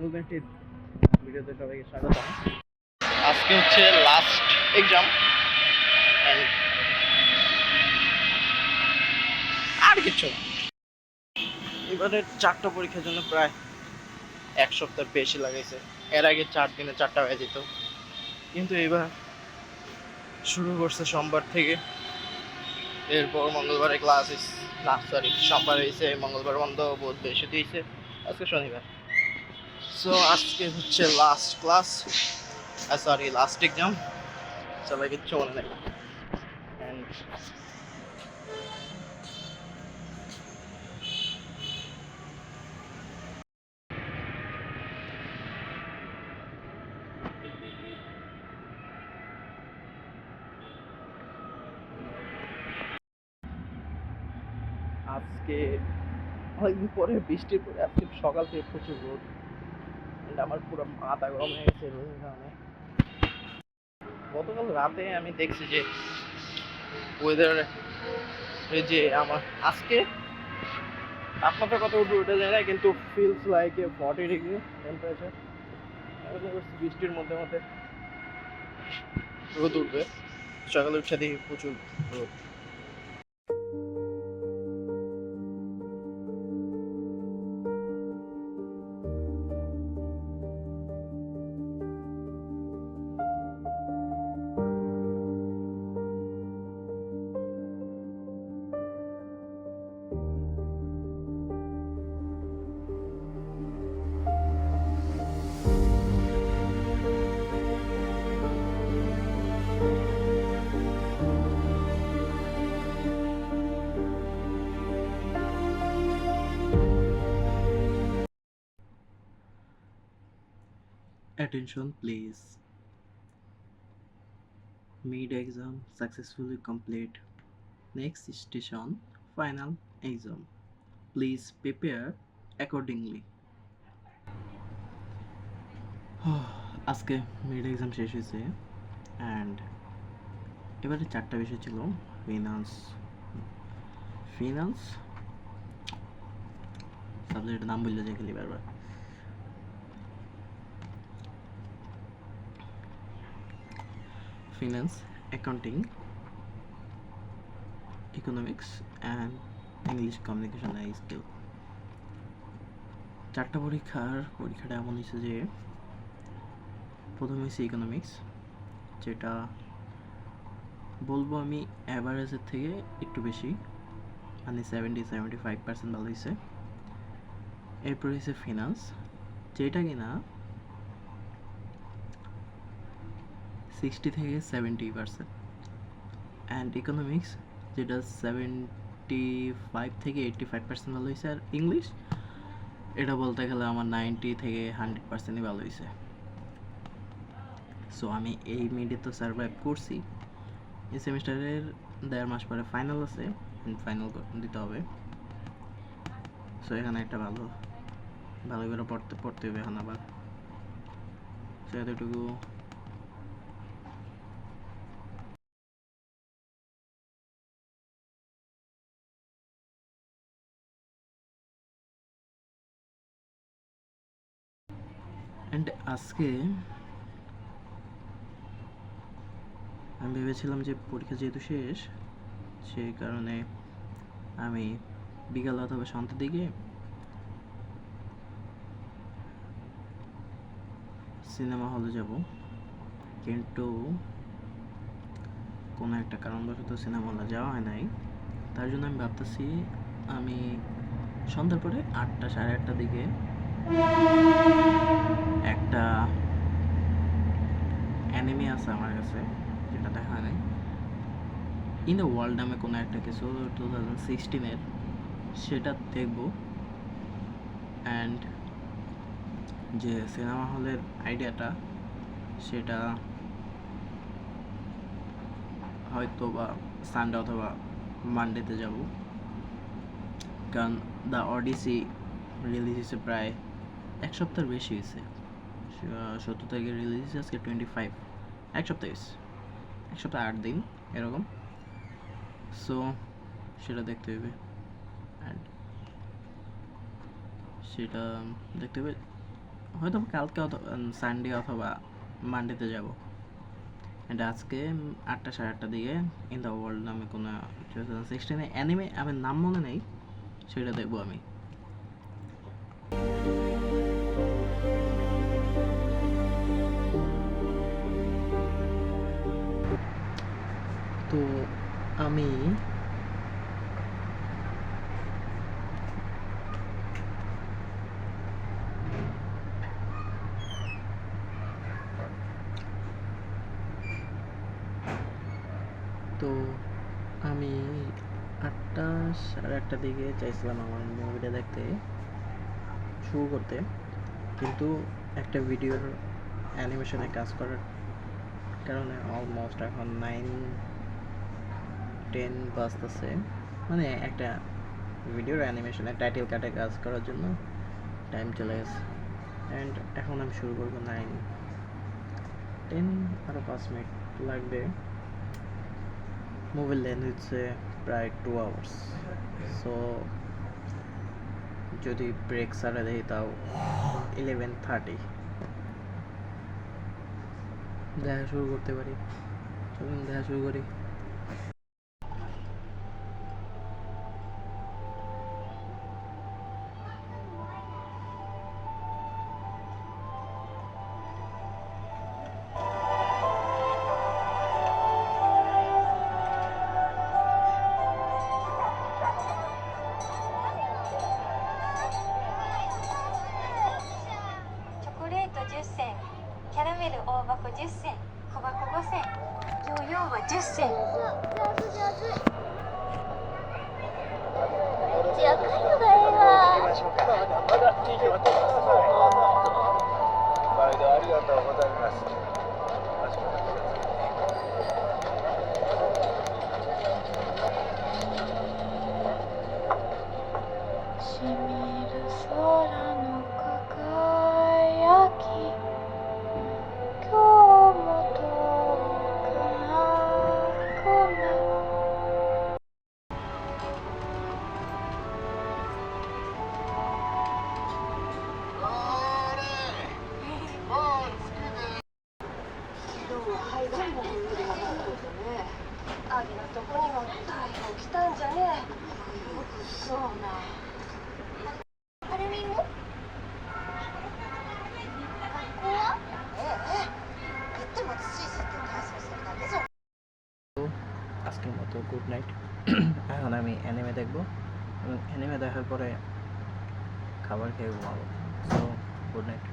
মুভমেন্টের ভিডিওতে সবাইকে স্বাগত। আজকে হচ্ছে লাস্ট এক্সাম আর কিছু না। এবারে 4টা পরীক্ষার জন্য প্রায় 1 সপ্তাহ বেশি লাগাইছে। এর আগে 4 দিনে 4টা হয়ে যেত, কিন্তু এবার শুরু করছে সোমবার থেকে। এরপর মঙ্গলবারে ক্লাস না সরি সোমবার হয়েছে, মঙ্গলবার বন্ধ, বুধ বৃহস্পতি হয়েছে, আজকে শনিবার। সো আজকে হচ্ছে last class, sorry last exam. সবাই কিচ্ছু মনে নেই। অ্যান্ড আজকে অনেকদিন পরে বৃষ্টির পরে আজকে সকাল থেকে প্রচুর রোদ। আমার পুরো মাথা গরম হয়ে গেছে রোদের কারণে। গতকাল রাতে আমি দেখছি যে ওয়েদার, এই যে আমার আজকে তাপমাত্রা কত উঠে যায় না, কিন্তু ফিলস লাইক 40 ডিগ্রি টেম্পারেচার। বৃষ্টির মধ্যে মধ্যে রোদ উঠবে, সকালে উঠে দেখি প্রচুর রোদ। Attention please. Mid-exam successfully complete. Next station, final exam. Please prepare accordingly. আজকে মিড এক্সাম শেষ হয়েছে অ্যান্ড এবারে 4টা বিষয় ছিল। ফিনান্স সাবজেক্টের নাম বললে যে খালি বারবার। Finance, accounting, economics and English communication skill. 4টা পরীক্ষাটা এমন হয়েছে যে প্রথম হয়েছে ইকোনমিক্স, যেটা বলবো আমি অ্যাভারেজের থেকে একটু বেশি, মানে 70-75% ভালো হয়েছে। এরপর হয়েছে ফিনান্স, যেটা কিনা 60-70%, অ্যান্ড ইকোনমিক্স যেটা 75-85% ভালো হয়েছে। আর ইংলিশ, এটা বলতে গেলে আমার 90-100%ই ভালো হয়েছে। সো আমি এই মিডে তো সার্ভাইভ করছি। এই সেমিস্টারের 1.5 মাস পরে ফাইনাল আছে, ফাইনাল দিতে হবে। সো এখানে একটা ভালো করে পড়তে হবে এখন আবার। সো এতটুকু। অ্যান্ড আজকে আমি ভেবেছিলাম যে পরীক্ষা যেহেতু শেষ, সেই কারণে আমি বিকাল অথবা সন্ধ্যার দিকে সিনেমা হলে যাব, কিন্তু কোনো একটা কারণবশত সিনেমা হলে যাওয়া হয় নাই। তার জন্য আমি ভাবতেছি আমি সন্ধ্যার পরে 8টা-8:30টার দিকে একটা অ্যানিমে আছে আমার কাছে, যেটা দেখা হয় নাই, ইন দ্য ওয়ার্ল্ড নামে কোনো একটা কিছু 2016-এর, সেটা দেখব। অ্যান্ড যে সিনেমা হলের আইডিয়াটা, সেটা হয়তো বা সানডে অথবা মানডেতে যাব, কারণ দ্য অডিসি রিলিজ হয়েছে প্রায় 1 সপ্তাহের বেশি হয়েছে। 17 তারিখে রিলিজ হয়েছে, আজকে 25, 1 সপ্তাহ হয়েছে, 1 সপ্তাহ 8 দিন এরকম। সো সেটা দেখতে হবে, অ্যান্ড সেটা দেখতে হবে হয়তো কালকে সানডে অথবা মানডেতে যাব। অ্যান্ড আজকে 8টা সাড়ে 8টার দিকে ইন দ্য ওয়ার্ল্ড নামে কোনো 2016 অ্যানিমে, আমার নাম মনে নেই, সেটা দেখবো আমি। তো আমি তো আমি 8টা সাড়ে 8টার দিকে চাইছিলাম আমার মুভিটা দেখতে শুরু করতে, কিন্তু একটা ভিডিওর অ্যানিমেশনে কাজ করার কারণে অলমোস্ট এখন 9-10 বাজতেছে, মানে একটা ভিডিওর অ্যানিমেশনে টাইটেল কাটে কাজ করার জন্য টাইম চলে গেছে। অ্যান্ড এখন আমি শুরু করবো 9-10, আরও 5 মিনিট লাগবে। মুভির লেন্থ হচ্ছে প্রায় 2 আওয়ার্স। সো যদি ব্রেক ছাড়া দেখি তাও 11:30 দেখা শুরু করতে পারি। চলুন দেখা শুরু করি।チョコレート10銭、キャラメル大箱10銭、小箱5銭、ヨーヨーは10銭。めっちゃ赤いのがええわ。まだ聞いて待ってください。毎度ありがとうございます。かしこまりました。しみる空の輝き、今日も遠くなくな。どうも海外の文具でなかったんだね。あげなとこにも大変来たんじゃね。よくそうな。アルミンも？学校は？ええ。言ってもつい設定改装するだけじゃ。 আজকের মতো গুড নাইট। এখন আমি অ্যানিমে দেখবো, এবং অ্যানিমে দেখার পরে খাবার খেয়ে ঘুমাবো। So good night.